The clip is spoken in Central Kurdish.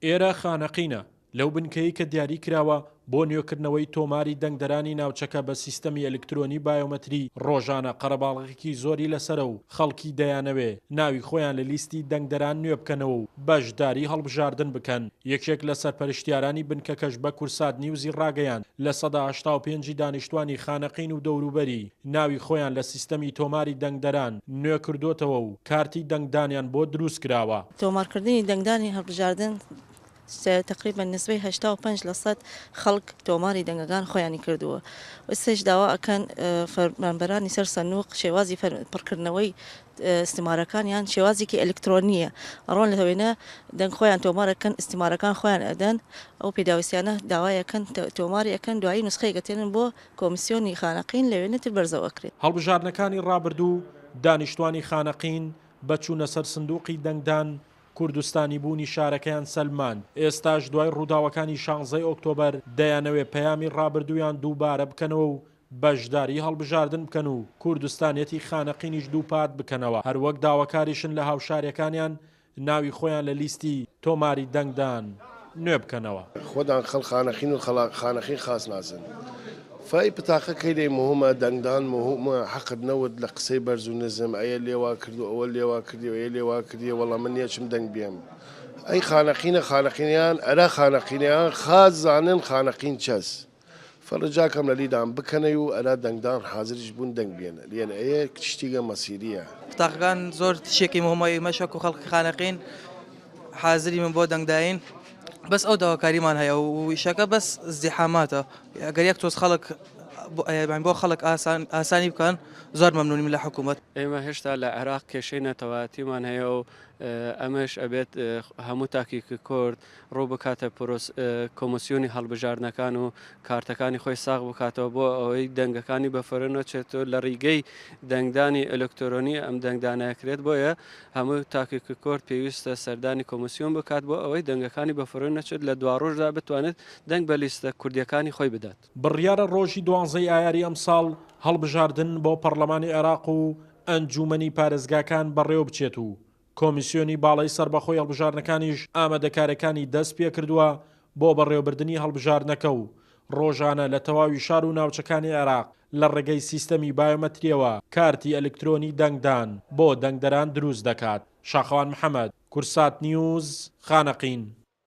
ئێرە خانەقینە لەو بنکەی کە دیاری کراوە بۆ نوێکردنەوەی تۆماری دەنگدەرانی ناوچەکە بە سیستەمی ئەلکترۆنی بایۆمەتری ڕۆژانە قەرەباڵغێکی زۆری لەسەرە و خەڵکی دەیانەوێ ناوی خۆیان لە لیستی دەنگدەران نوێ بکەنەوە و بەشداری هەڵبژاردن بکەن. یەکێک لە سەرپەرشتیارانی بنکەکەش بە کورسات نیوزی ڕاگەیان لە 85 دانیشتوانی خانەقین و دەوروبەری ناوی خۆیان لە سیستەمی تۆماری دەنگدەران نوێ کردوتەوە و کارتی دەنگدانیان بۆ دروست کراوە. تۆمارکردنی دەنگدانی هەڵبژاردن تقریبا نسبەی 85% خەڵک تۆماری دەنگەکان خۆیانی کردووە. ئێستش داوا ئەکەن فەرمانبەرانی سەر سەنووق شێوازی پڕکردنەوەی استیمارەکانیان شێوازێکی ئەلکترۆنیە ئەڕۆن لە هەوێنە دەنگ خۆیان تۆمارەکەن استیمارەکان خۆیان ئەدەن ئەو پێداویستیانە داوایەکەن تۆماری ئەەکەن دوایی نسخەیەکە تێنن بۆ کۆمیسیۆنی خانەقین لەوێنێتر بەرزەوەکرێت. هەڵبژاردنەکانی ڕابردوو دانیشتوانی خانەقین بەچوونە سەر سندوقی دەنگدان کوردستانی بوونی شارەکەیان سەلمان ئێستاش دوای ڕووداوەکانی 16 ئۆکتۆبەر دەیانەوێ پەیامی ڕابردوویان دووبارە بکەنەوە و بەشداری هەڵبژاردن بکەن و کوردستانێتی خانەقینیش دووپات بکەنەوە. هەروەک داواکاریشن لە هاوشارەکانیان ناوی خۆیان لە لیستی تۆماری دەنگدان نوێ بکەنەوە. خۆدان خەڵ خانەقین و خانەقین خاص نازن. فای پتاقەکەی لێ مهمە دەنگدان مهمە حەقت نەوت لە قسەی بەرز و نزم ئەیە لێوا کردو ئەوە لێوا کردی ئەیە لێوا کردی وەڵام من نیەچم دەنگ بێم. ئەی خانەقینە خانەقینیان ئەرا خانەقینیان خاز زانن خانەقین چەس. فەرجاکەم لە لیدان بکەنەی و ئەرا دەنگدان حازریش بوون دەنگ بێنە لێن ئەیە شتیگە مەسیریە. پتاقەکان زۆر تشێکی مهمەوەی مەشک و خەڵکی خانەقین حازری من بۆ دەنگداین بەس ئەو داواکاریمان هەیە و ویشەکە بەس زیحاماتە ئەگەر یەک تۆز خەڵک بۆ خەڵک ئاسانی بکەن زۆر مەمنونیم لە حکوومەت. ئێمە هێشتا لە عێراق کێشەی نەتەواتیمان هەیە و ئەمەش ئەبێت هەموو تاکیکی کورد ڕوو بکاتە کۆمسیۆنی هەڵبژاردنەکان و کارتەکانی خۆی ساغ بکاتەوە بۆ ئەوەی دەنگەکانی بەفرن چێتۆ لە ڕیگەی دەنگدانی ئەلکترۆنی ئەم دەنگدانەکرێت بۆیە هەموو تاکیکی کورد پێویستە سەردانی کۆمسیۆن بکات بۆ ئەوەی دەنگەکانی بەفرن نەچێت لە دوا ڕۆژدا بتوانێت دەنگ بە لیستە کوردیەکانی خۆی بدات. بڕیارە ڕۆژی 12 ئایاری ئەم ساڵ هەڵبژاردن بۆ پەرلەمانی عێراق و ئەنجومەنی پارێزگاکان بەڕێوە بچێت و کۆمیسیۆنی باڵای سەربەخۆی هەڵبژاردنەکانیش ئامادەکاریەکانی دەست پێ کردووە بۆ بەڕێوەبردننی هەڵبژاردنەکە و ڕۆژانە لە تەواوی شار و ناوچەکانی عێراق لە ڕێگەی سیستەمی بایۆمەتریەوە کارتی ئەلکترۆنی دەنگدان بۆ دەنگدەران دروست دەکات. شاخەوان محەممەد، کورسات نیوز، خانەقین.